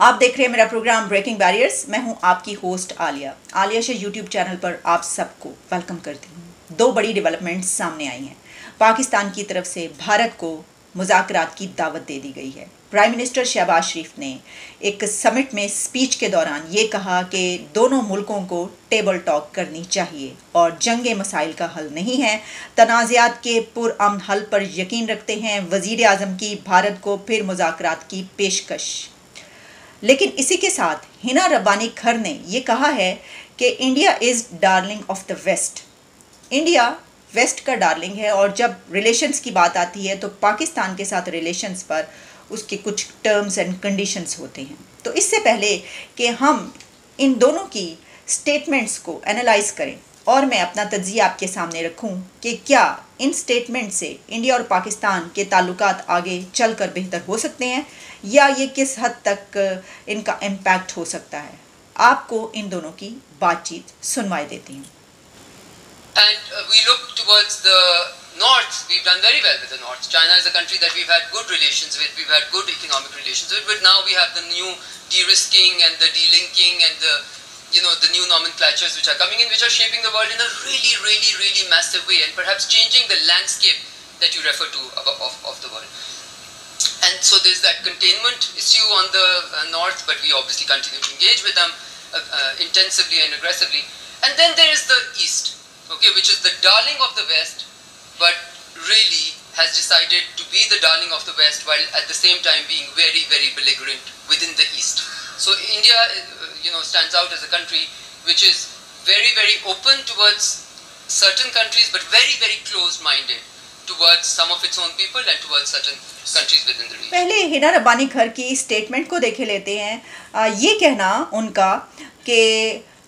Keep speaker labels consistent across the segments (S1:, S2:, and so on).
S1: आप देख रहे हैं मेरा प्रोग्राम ब्रेकिंग बैरियर्स। मैं हूं आपकी होस्ट आलिया से यूट्यूब चैनल पर आप सबको वेलकम करती हूं। दो बड़ी डेवलपमेंट्स सामने आई हैं। पाकिस्तान की तरफ से भारत को मुज़ाकरात की दावत दे दी गई है। प्राइम मिनिस्टर शहबाज शरीफ ने एक समिट में स्पीच के दौरान ये कहा कि दोनों मुल्कों को टेबल टॉक करनी चाहिए और जंगे मसाइल का हल नहीं है, तनाज़ात के पुरअमन हल पर यकीन रखते हैं। वज़ीर आज़म की भारत को फिर मुज़ाकरात की पेशकश। लेकिन इसी के साथ हिना रब्बानी खर ने ये कहा है कि India is darling of the west. India west का डार्लिंग है और जब रिलेशंस की बात आती है तो पाकिस्तान के साथ रिलेशंस पर उसके कुछ टर्म्स एंड कंडीशंस होते हैं। तो इससे पहले कि हम इन दोनों की स्टेटमेंट्स को एनालाइज करें और मैं अपना तज्जिया आपके सामने रखूं कि क्या इन स्टेटमेंट से इंडिया और पाकिस्तान के ताल्लुकात आगे चलकर बेहतर हो सकते हैं या ये किस हद तक इनका इम्पैक्ट हो सकता है। आपको इन दोनों की बातचीत सुनवाई देती हूँ।
S2: And we look towards the north. We've done very well with the north. China is a country that we've had good relations with. We've had good economic relations with. But now we have the new de-risking and the delinking and the new nomenclatures which are coming in, which are shaping the world in a really, really, really massive way and perhaps changing the landscape that you refer to of the world. And so there's that containment issue on the north, but we obviously continue to engage with them intensively and aggressively. And then there is the east. Okay, which is the darling of the West, but really has decided to be the darling of the West while at the same time being very, very belligerent within the East. So India, stands out as a country which is very, very open towards certain countries, but very, very closed-minded towards some of its own people and towards certain countries within the region.
S1: पहले हिना रब्बानी खर की statement को देखे लेते हैं। ये कहना उनका कि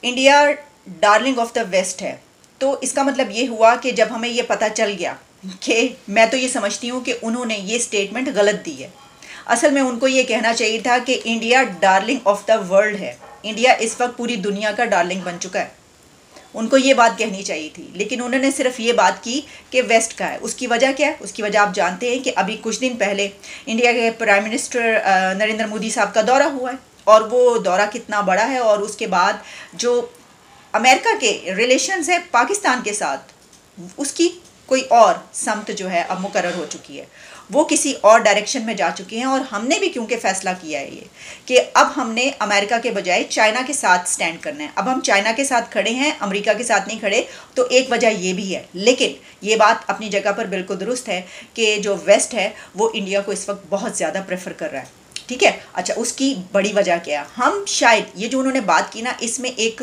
S1: India darling of the west है, तो इसका मतलब ये हुआ कि जब हमें ये पता चल गया कि मैं तो ये समझती हूँ कि उन्होंने ये स्टेटमेंट गलत दी है। असल में उनको ये कहना चाहिए था कि India darling of the world है। इंडिया इस वक्त पूरी दुनिया का डार्लिंग बन चुका है। उनको ये बात कहनी चाहिए थी, लेकिन उन्होंने सिर्फ ये बात की कि वेस्ट का है। उसकी वजह क्या है? उसकी वजह आप जानते हैं कि अभी कुछ दिन पहले इंडिया के प्राइम मिनिस्टर नरेंद्र मोदी साहब का दौरा हुआ है और वो दौरा कितना बड़ा है और उसके बाद जो अमेरिका के रिलेशंस है पाकिस्तान के साथ, उसकी कोई और समत जो है अब मुकर्रर हो चुकी है, वो किसी और डायरेक्शन में जा चुकी हैं। और हमने भी क्योंकि फ़ैसला किया है ये कि अब हमने अमेरिका के बजाय चाइना के साथ स्टैंड करना है। अब हम चाइना के साथ खड़े हैं, अमेरिका के साथ नहीं खड़े। तो एक वजह ये भी है, लेकिन ये बात अपनी जगह पर बिल्कुल दुरुस्त है कि जो वेस्ट है वो इंडिया को इस वक्त बहुत ज़्यादा प्रेफर कर रहा है। ठीक है, अच्छा, उसकी बड़ी वजह क्या है? हम शायद ये जो उन्होंने बात की ना, इसमें एक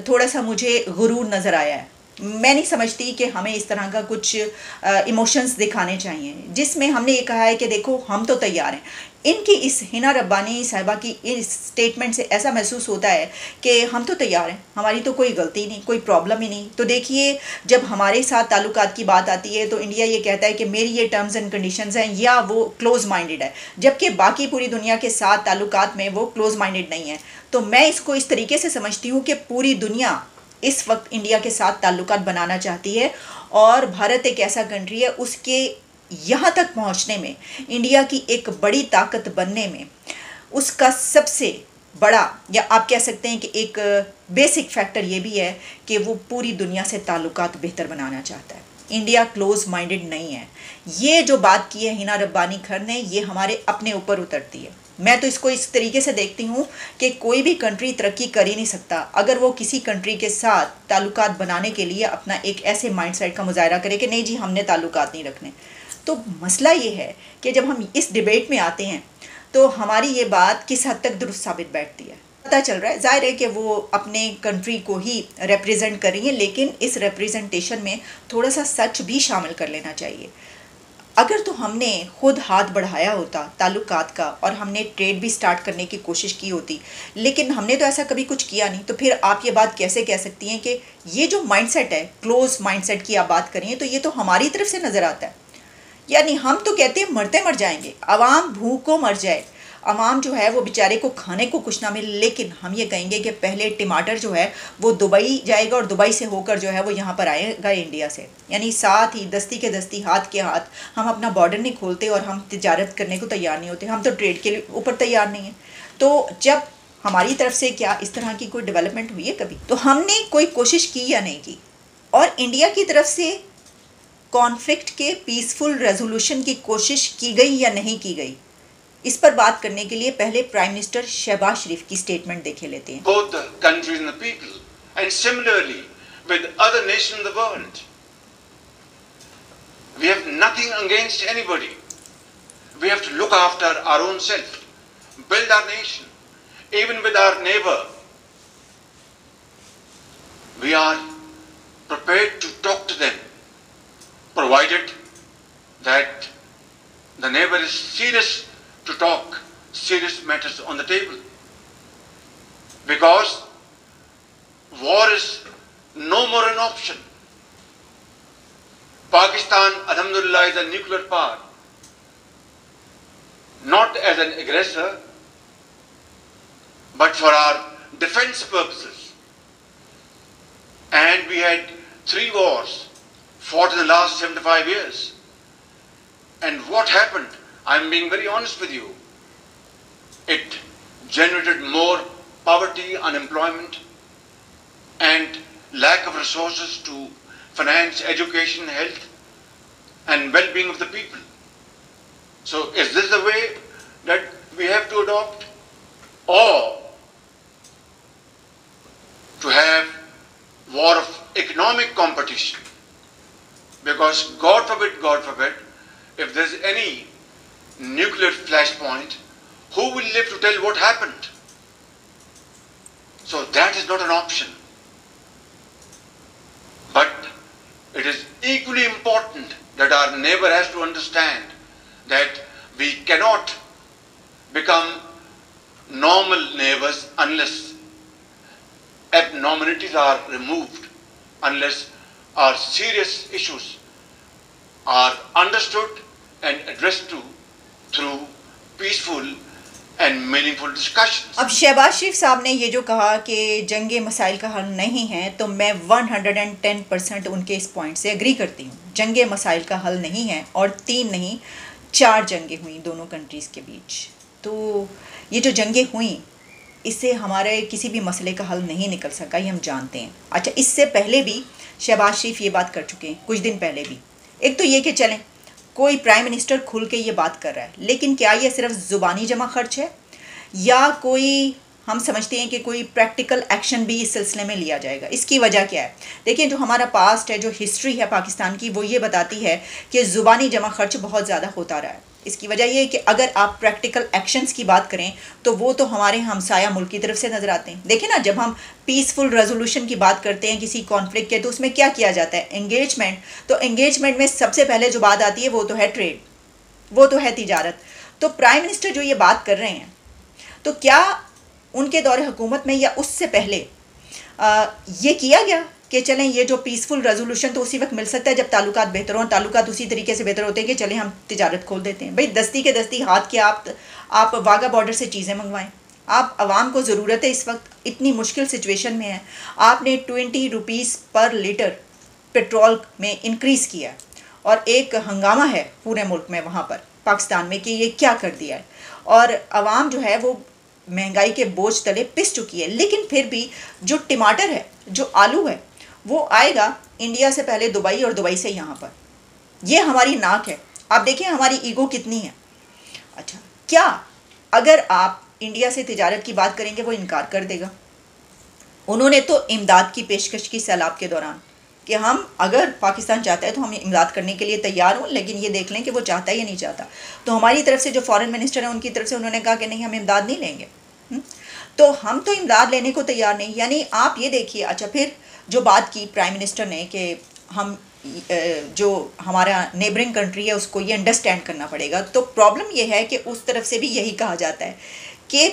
S1: थोड़ा सा मुझे गुरूर नज़र आया है। मैं नहीं समझती कि हमें इस तरह का कुछ इमोशंस दिखाने चाहिए जिसमें हमने ये कहा है कि देखो हम तो तैयार हैं। इनकी इस हिना रब्बानी साहिबा की इस स्टेटमेंट से ऐसा महसूस होता है कि हम तो तैयार हैं, हमारी तो कोई गलती नहीं, कोई प्रॉब्लम ही नहीं। तो देखिए, जब हमारे साथ ताल्लुकात की बात आती है तो इंडिया ये कहता है कि मेरी ये टर्म्स एंड कंडीशंस हैं, या वो क्लोज माइंडेड है, जबकि बाकी पूरी दुनिया के साथ ताल्लुकात में वो क्लोज माइंडेड नहीं है। तो मैं इसको इस तरीके से समझती हूँ कि पूरी दुनिया इस वक्त इंडिया के साथ ताल्लुकात बनाना चाहती है और भारत एक ऐसा कंट्री है, उसके यहाँ तक पहुँचने में, इंडिया की एक बड़ी ताकत बनने में उसका सबसे बड़ा, या आप कह सकते हैं कि एक बेसिक फैक्टर ये भी है कि वो पूरी दुनिया से ताल्लुकात बेहतर बनाना चाहता है। इंडिया क्लोज माइंडेड नहीं है। ये जो बात की है हिना रब्बानी खर ने, ये हमारे अपने ऊपर उतरती है। मैं तो इसको इस तरीके से देखती हूँ कि कोई भी कंट्री तरक्की कर ही नहीं सकता अगर वो किसी कंट्री के साथ ताल्लुकात बनाने के लिए अपना एक ऐसे माइंडसेट का मुजाहरा करे कि नहीं जी हमने ताल्लुकात नहीं रखने। तो मसला ये है कि जब हम इस डिबेट में आते हैं तो हमारी ये बात किस हद तक दुरुस्त साबित बैठती है। पता चल रहा है, जाहिर है कि वो अपने कंट्री को ही रिप्रेजेंट कर रही हैं, लेकिन इस रिप्रेजेंटेशन में थोड़ा सा सच भी शामिल कर लेना चाहिए। अगर तो हमने खुद हाथ बढ़ाया होता ताल्लुकात का और हमने ट्रेड भी स्टार्ट करने की कोशिश की होती, लेकिन हमने तो ऐसा कभी कुछ किया नहीं, तो फिर आप ये बात कैसे कह सकती हैं कि ये जो माइंडसेट है, क्लोज माइंडसेट की आप बात करें, तो ये तो हमारी तरफ से नज़र आता है। यानी हम तो कहते हैं मरते मर जाएंगे, आवाम भूख को मर जाए, अवाम जो है वो बेचारे को खाने को कुछ ना मिले, लेकिन हम ये कहेंगे कि पहले टमाटर जो है वो दुबई जाएगा और दुबई से होकर जो है वो यहाँ पर आएगा इंडिया से। यानी साथ ही दस्ती के दस्ती, हाथ के हाथ हम अपना बॉर्डर नहीं खोलते और हम तिजारत करने को तैयार नहीं होते, हम तो ट्रेड के ऊपर तैयार नहीं हैं। तो जब हमारी तरफ से क्या इस तरह की कोई डेवलपमेंट हुई है कभी? तो हमने कोई कोशिश की या नहीं की? और इंडिया की तरफ से कॉन्फ्लिक्ट के पीसफुल रेजोल्यूशन की कोशिश की गई या नहीं की गई, इस पर बात करने के लिए पहले प्राइम मिनिस्टर शहबाज शरीफ की स्टेटमेंट देखे लेते हैं।
S3: Both the countries and the people, and similarly with other nations in the world, we have nothing against anybody. We have to look after our own self, build our nation, even with our neighbor. We are prepared to talk to them, provided that the neighbor is serious to talk serious matters on the table. Because war is no more an option. Pakistan, alhamdulillah, is a nuclear power. Not as an aggressor, but for our defense purposes. And we had 3 wars fought in the last 75 years. And what happened? I'm being very honest with you. It generated more poverty, unemployment, and lack of resources to finance education, health, and well-being of the people. So is this the way that we have to adopt? Or to have war of economic competition? Because God forbid, if there's any nuclear flashpoint, who will live to tell what happened? So that is not an option. But it is equally important that our neighbor has to understand that we cannot become normal neighbors unless abnormalities are removed, unless our serious issues are understood and addressed to through peaceful and meaningful discussions.
S1: अब शहबाज शरीफ साहब ने ये जो कहा कि जंगे मसाइल का हल नहीं है, तो मैं 110% उनके इस पॉइंट से एग्री करती हूँ। जंगे मसाइल का हल नहीं है, और 3 नहीं 4 जंगें हुई दोनों कंट्रीज़ के बीच। तो ये जो जंगें हुई, इससे हमारे किसी भी मसले का हल नहीं निकल सका, ये हम जानते हैं। अच्छा, इससे पहले भी शहबाज शरीफ ये बात कर चुके हैं, कुछ दिन पहले भी। एक तो ये कि चलें कोई प्राइम मिनिस्टर खुल के ये बात कर रहा है, लेकिन क्या ये सिर्फ ज़ुबानी जमा खर्च है, या कोई हम समझते हैं कि कोई प्रैक्टिकल एक्शन भी इस सिलसिले में लिया जाएगा? इसकी वजह क्या है? देखिए, जो हमारा पास्ट है, जो हिस्ट्री है पाकिस्तान की, वो ये बताती है कि ज़ुबानी जमा खर्च बहुत ज़्यादा होता रहा है। इसकी वजह ये है कि अगर आप प्रैक्टिकल एक्शंस की बात करें तो वो तो हमारे हमसाया मुल्क की तरफ से नज़र आते हैं। देखिए ना, जब हम पीसफुल रेजोल्यूशन की बात करते हैं किसी कॉन्फ्लिक्ट के, तो उसमें क्या किया जाता है? एंगेजमेंट। तो एंगेजमेंट में सबसे पहले जो बात आती है वो तो है ट्रेड, वो तो है तिजारत। तो प्राइम मिनिस्टर जो ये बात कर रहे हैं, तो क्या उनके दौरे हुकूमत में या उससे पहले ये किया गया कि चलें ये जो पीसफुल रेजोल्यूशन तो उसी वक्त मिल सकता है जब ताल्लुकात बेहतर हों? ताल्लुकात उसी तरीके से बेहतर होते हैं कि चलें हम तिजारत खोल देते हैं। भाई, दस्ती के दस्ती हाथ के आप वाघा बॉर्डर से चीज़ें मंगवाएं। आप आवाम को ज़रूरत है, इस वक्त इतनी मुश्किल सिचुएशन में है। आपने 20 रुपीज़ पर लीटर पेट्रोल में इंक्रीज़ किया, और एक हंगामा है पूरे मुल्क में, वहाँ पर पाकिस्तान में, कि ये क्या कर दिया है। और आवाम जो है वो महंगाई के बोझ तले पिस चुकी है। लेकिन फिर भी जो टमाटर है, जो आलू है, वो आएगा इंडिया से पहले दुबई, और दुबई से यहाँ पर। ये हमारी नाक है। आप देखें हमारी ईगो कितनी है। अच्छा, क्या अगर आप इंडिया से तिजारत की बात करेंगे वो इनकार कर देगा? उन्होंने तो इमदाद की पेशकश की सैलाब के दौरान कि हम अगर पाकिस्तान चाहता है तो हम इमदाद करने के लिए तैयार हों, लेकिन ये देख लें कि वो चाहता है या नहीं चाहता। तो हमारी तरफ से जो फॉरेन मिनिस्टर है उनकी तरफ से उन्होंने कहा कि नहीं, हम इमदाद नहीं लेंगे। तो हम तो इमदाद लेने को तैयार नहीं। यानी आप ये देखिए। अच्छा, फिर जो बात की प्राइम मिनिस्टर ने कि हम जो हमारा नेबरिंग कंट्री है उसको ये अंडरस्टैंड करना पड़ेगा। तो प्रॉब्लम ये है कि उस तरफ से भी यही कहा जाता है कि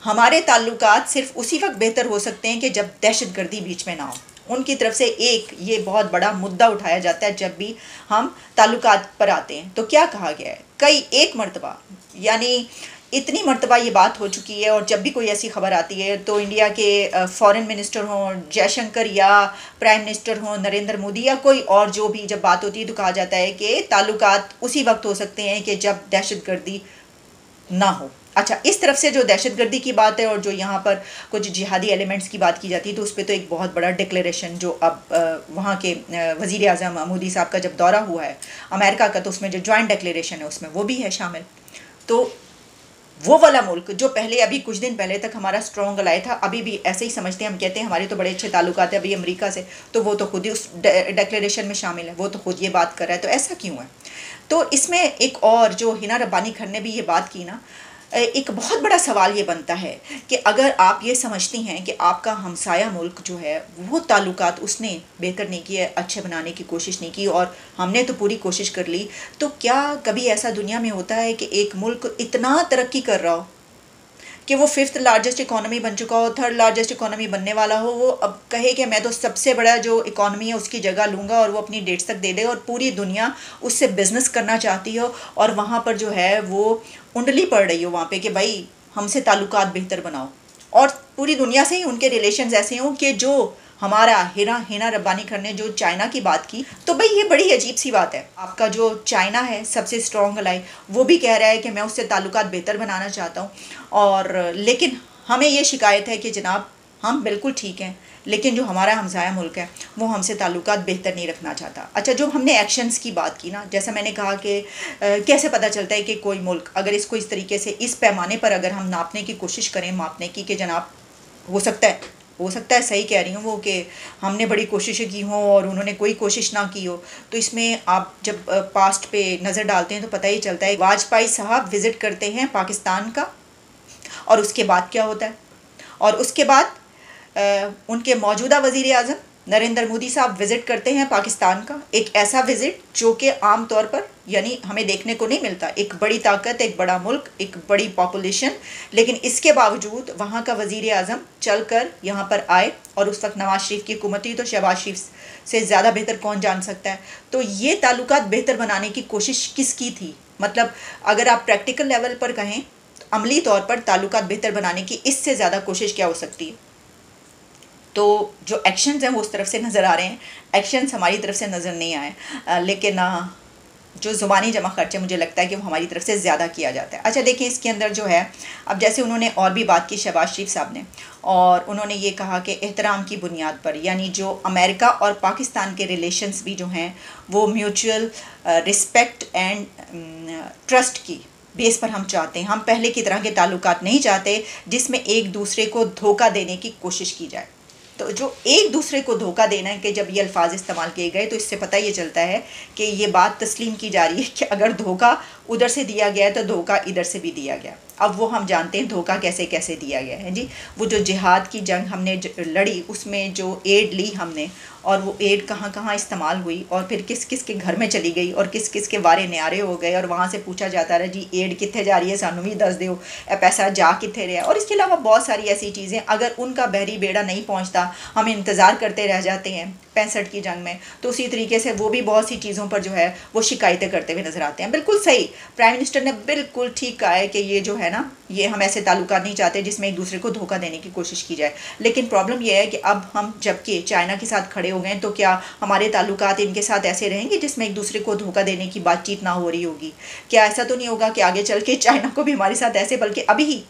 S1: हमारे ताल्लुकात सिर्फ उसी वक्त बेहतर हो सकते हैं कि जब दहशतगर्दी बीच में ना हो। उनकी तरफ से एक ये बहुत बड़ा मुद्दा उठाया जाता है जब भी हम ताल्लुकात पर आते हैं। तो क्या कहा गया है, कई एक मर्तबा, यानी इतनी मर्तबा ये बात हो चुकी है, और जब भी कोई ऐसी खबर आती है तो इंडिया के फॉरेन मिनिस्टर हों जयशंकर, या प्राइम मिनिस्टर हों नरेंद्र मोदी, या कोई और जो भी जब बात होती है तो कहा जाता है कि ताल्लुकात उसी वक्त हो सकते हैं कि जब दहशतगर्दी ना हो। अच्छा, इस तरफ से जो दहशतगर्दी की बात है और जो यहाँ पर कुछ जिहादी एलिमेंट्स की बात की जाती है, तो उस पर तो एक बहुत बड़ा डिक्लेरेशन जो अब वहाँ के वज़ीर आज़म मोदी साहब का जब दौरा हुआ है अमेरिका का, तो उसमें जो जॉइंट डिक्लेरेशन है उसमें वो भी है शामिल। तो वो वाला मुल्क जो पहले, अभी कुछ दिन पहले तक हमारा स्ट्रॉन्ग अलाई था, अभी भी ऐसे ही समझते हैं, हम कहते हैं हमारे तो बड़े अच्छे ताल्लुकात हैं अभी अमेरिका से, तो वो तो खुद ही उस डिक्लेरेशन में शामिल है, वो तो खुद ये बात कर रहा है। तो ऐसा क्यों है? तो इसमें एक और जो हिना रब्बानी खान ने भी ये बात की ना, एक बहुत बड़ा सवाल ये बनता है कि अगर आप ये समझती हैं कि आपका हमसाया मुल्क जो है वो ताल्लुकात उसने बेहतर नहीं किए, अच्छे बनाने की कोशिश नहीं की, और हमने तो पूरी कोशिश कर ली, तो क्या कभी ऐसा दुनिया में होता है कि एक मुल्क इतना तरक्की कर रहा हो कि वो 5th लार्जेस्ट इकॉनमी बन चुका हो, 3rd लार्जेस्ट इकॉनमी बनने वाला हो, वो अब कहे कि मैं तो सबसे बड़ा जो इकॉनमी है उसकी जगह लूँगा, और वो अपनी डेट्स तक दे दे, और पूरी दुनिया उससे बिज़नेस करना चाहती हो, और वहाँ पर जो है वो उंडली पड़ रही हो वहाँ पे कि भाई हमसे ताल्लुकात बेहतर बनाओ, और पूरी दुनिया से ही उनके रिलेशंस ऐसे हों कि जो हमारा हिना रब्बानी खान ने जो चाइना की बात की, तो भाई ये बड़ी अजीब सी बात है। आपका जो चाइना है सबसे स्ट्रॉन्ग अलाई, वो भी कह रहा है कि मैं उससे ताल्लुकात बेहतर बनाना चाहता हूँ, और लेकिन हमें ये शिकायत है कि जनाब हम बिल्कुल ठीक हैं, लेकिन जो हमारा हमसाया मुल्क है वो हमसे ताल्लुकात बेहतर नहीं रखना चाहता। अच्छा, जो हमने एक्शंस की बात की ना, जैसा मैंने कहा कि कैसे पता चलता है कि कोई मुल्क अगर इसको इस तरीके से इस पैमाने पर अगर हम नापने की कोशिश करें, मापने की, कि जनाब हो सकता है सही कह रही हूँ वो, कि हमने बड़ी कोशिशें की हों और उन्होंने कोई कोशिश ना की हो, तो इसमें आप जब पास्ट पे नज़र डालते हैं तो पता ही चलता है। वाजपेयी साहब विज़िट करते हैं पाकिस्तान का, और उसके बाद क्या होता है, और उसके बाद उनके मौजूदा वज़ीर आज़म नरेंद्र मोदी साहब विज़िट करते हैं पाकिस्तान का, एक ऐसा विज़िट जो कि आम तौर पर यानी हमें देखने को नहीं मिलता। एक बड़ी ताकत, एक बड़ा मुल्क, एक बड़ी पॉपुलेशन, लेकिन इसके बावजूद वहाँ का वज़ीर आज़म चल कर यहाँ पर आए, और उस वक्त नवाज शरीफ की हुकूमत थी, तो शहबाज शरीफ से ज़्यादा बेहतर कौन जान सकता है। तो ये ताल्लुकात बेहतर बनाने की कोशिश किसकी थी? मतलब अगर आप प्रैक्टिकल लेवल पर कहें, अमली तौर पर ताल्लुकात बेहतर बनाने की इससे ज़्यादा कोशिश क्या हो सकती है? तो जो एक्शंस हैं वो उस तरफ से नज़र आ रहे हैं, एक्शंस हमारी तरफ से नज़र नहीं आए, लेकिन जो ज़ुबानी जमा खर्चे मुझे लगता है कि वो हमारी तरफ से ज़्यादा किया जाता है। अच्छा देखिए, इसके अंदर जो है, अब जैसे उन्होंने और भी बात की शहबाज शरीफ साहब ने, और उन्होंने ये कहा कि एहतराम की बुनियाद पर, यानी जो अमेरिका और पाकिस्तान के रिलेशंस भी जो हैं वो म्यूचुअल रिस्पेक्ट एंड ट्रस्ट की बेस पर हम चाहते हैं। हम पहले की तरह के ताल्लुकात नहीं चाहते जिसमें एक दूसरे को धोखा देने की कोशिश की जाए। तो जो एक दूसरे को धोखा देना है, कि जब ये अल्फाज इस्तेमाल किए गए तो इससे पता ये चलता है कि ये बात तस्लीम की जा रही है कि अगर धोखा उधर से दिया गया है तो धोखा इधर से भी दिया गया। अब वो हम जानते हैं धोखा कैसे कैसे दिया गया है जी। वो जो जिहाद की जंग हमने लड़ी, उसमें जो एड ली हमने, और वो एड कहाँ कहाँ इस्तेमाल हुई, और फिर किस किस के घर में चली गई, और किस किस के वारे न्यारे हो गए, और वहाँ से पूछा जाता रहा जी एड कितने जा रही है, सानू भी दस दो, पैसा जा कितने रहा। और इसके अलावा बहुत सारी ऐसी चीज़ें, अगर उनका बहरी बेड़ा नहीं पहुँचता, हम इंतज़ार करते रह जाते हैं 65 की जंग में, तो उसी तरीके से वो भी बहुत सी चीज़ों पर जो है वो शिकायतें करते हुए नज़र आते हैं। बिल्कुल सही, प्राइम मिनिस्टर ने बिल्कुल ठीक कहा है कि ये जो है ना, ये हम ऐसे ताल्लुकात नहीं चाहते जिसमें एक दूसरे को धोखा देने की कोशिश की जाए। लेकिन प्रॉब्लम यह है कि अब हम जबकि चाइना के साथ खड़े हो गए, तो क्या हमारे ताल्लुकात इनके साथ ऐसे रहेंगे जिसमें एक दूसरे को धोखा देने की बातचीत ना हो रही होगी? क्या ऐसा तो नहीं होगा कि आगे चल के चाइना को भी हमारे साथ ऐसे, बल्कि अभी ही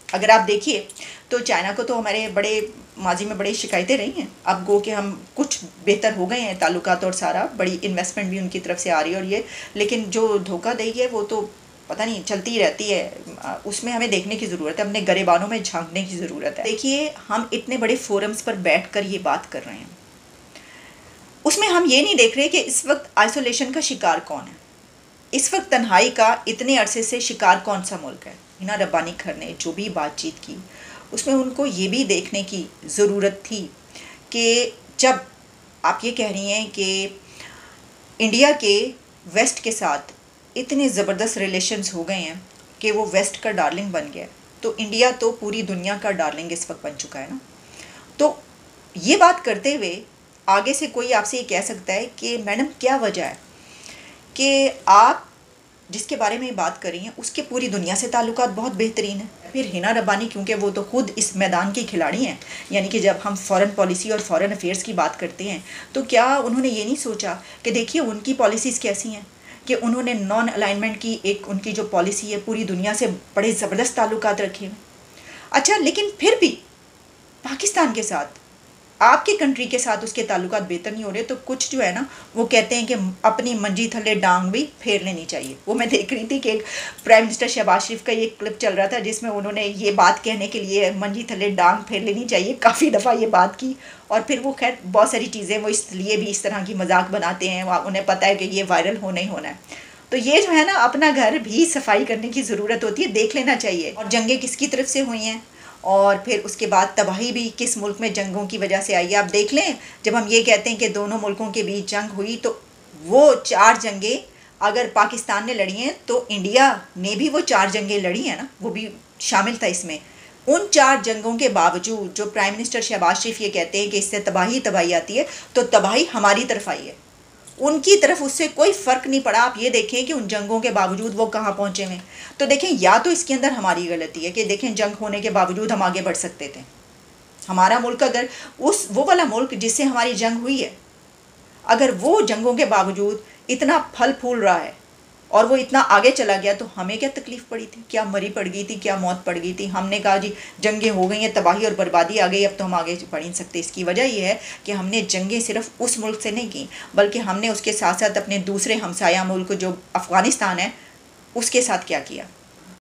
S1: अगर आप देखिए तो चाइना को तो हमारे बड़े माजी में बड़ी शिकायतें रही हैं। अब गो कि हम कुछ बेहतर हो गए हैं ताल्लुकात, और सारा बड़ी इन्वेस्टमेंट भी उनकी तरफ से आ रही है, और ये, लेकिन जो धोखा दी है वो तो पता नहीं चलती ही रहती है। उसमें हमें देखने की ज़रूरत है, अपने गरेबानों में झांकने की ज़रूरत है। देखिए, हम इतने बड़े फोरम्स पर बैठकर ये बात कर रहे हैं, उसमें हम ये नहीं देख रहे कि इस वक्त आइसोलेशन का शिकार कौन है, इस वक्त तन्हाई का इतने अरसे से शिकार कौन सा मुल्क है। हिना रब्बानी खान ने जो भी बातचीत की, उसमें उनको ये भी देखने की ज़रूरत थी कि जब आप ये कह रही हैं कि इंडिया के वेस्ट के साथ इतने ज़बरदस्त रिलेशंस हो गए हैं कि वो वेस्ट का डार्लिंग बन गया, तो इंडिया तो पूरी दुनिया का डार्लिंग इस वक्त बन चुका है ना। तो ये बात करते हुए आगे से कोई आपसे ये कह सकता है कि मैडम क्या वजह है कि आप जिसके बारे में बात कर रही हैं उसके पूरी दुनिया से ताल्लुकात बहुत बेहतरीन हैं। फिर हिना रब्बानी, क्योंकि वो तो खुद इस मैदान की खिलाड़ी हैं, यानी कि जब हम फॉरेन पॉलिसी और फॉरेन अफेयर्स की बात करते हैं तो क्या उन्होंने ये नहीं सोचा कि देखिए उनकी पॉलिसीज़ कैसी हैं, कि उन्होंने नॉन अलाइनमेंट की एक उनकी जो पॉलिसी है पूरी दुनिया से बड़े ज़बरदस्त ताल्लुकात रखे हैं। अच्छा, लेकिन फिर भी पाकिस्तान के साथ, आपकी कंट्री के साथ उसके ताल्लुकात बेहतर नहीं हो रहे, तो कुछ जो है ना वो कहते हैं कि अपनी मंजी थले डांग भी फेर लेनी चाहिए। वो मैं देख रही थी कि एक प्राइम मिनिस्टर शहबाज शरीफ का ये क्लिप चल रहा था जिसमें उन्होंने ये बात कहने के लिए मंजी थले डांग फेर लेनी चाहिए काफ़ी दफ़ा ये बात की, और फिर वो खैर बहुत सारी चीज़ें वो इसलिए भी इस तरह की मजाक बनाते हैं, उन्हें पता है कि ये वायरल होना ही होना है। तो ये जो है ना अपना घर भी सफाई करने की ज़रूरत होती है, देख लेना चाहिए। और जंगें किसकी तरफ से हुई हैं और फिर उसके बाद तबाही भी किस मुल्क में जंगों की वजह से आई है। आप देख लें, जब हम ये कहते हैं कि दोनों मुल्कों के बीच जंग हुई तो वो 4 जंगें अगर पाकिस्तान ने लड़ी हैं तो इंडिया ने भी वो 4 जंगें लड़ी हैं ना, वो भी शामिल था इसमें। उन 4 जंगों के बावजूद जो प्राइम मिनिस्टर शहबाज शरीफ ये कहते हैं कि इससे तबाही आती है, तो तबाही हमारी तरफ आई है, उनकी तरफ उससे कोई फ़र्क नहीं पड़ा। आप ये देखें कि उन जंगों के बावजूद वो कहाँ पहुँचे हुए। तो देखें, या तो इसके अंदर हमारी गलती है कि देखें जंग होने के बावजूद हम आगे बढ़ सकते थे। हमारा मुल्क अगर वो वाला मुल्क जिससे हमारी जंग हुई है, अगर वो जंगों के बावजूद इतना फल फूल रहा है और वो इतना आगे चला गया, तो हमें क्या तकलीफ़ पड़ी थी, क्या मरी पड़ गई थी, क्या मौत पड़ गई थी। हमने कहा जी जंगें हो गई हैं, तबाही और बर्बादी आ गई, अब तो हम आगे बढ़ नहीं सकते। इसकी वजह यह है कि हमने जंगें सिर्फ उस मुल्क से नहीं की, बल्कि हमने उसके साथ साथ अपने दूसरे हमसाया मुल्क जो अफ़गानिस्तान है उसके साथ क्या किया।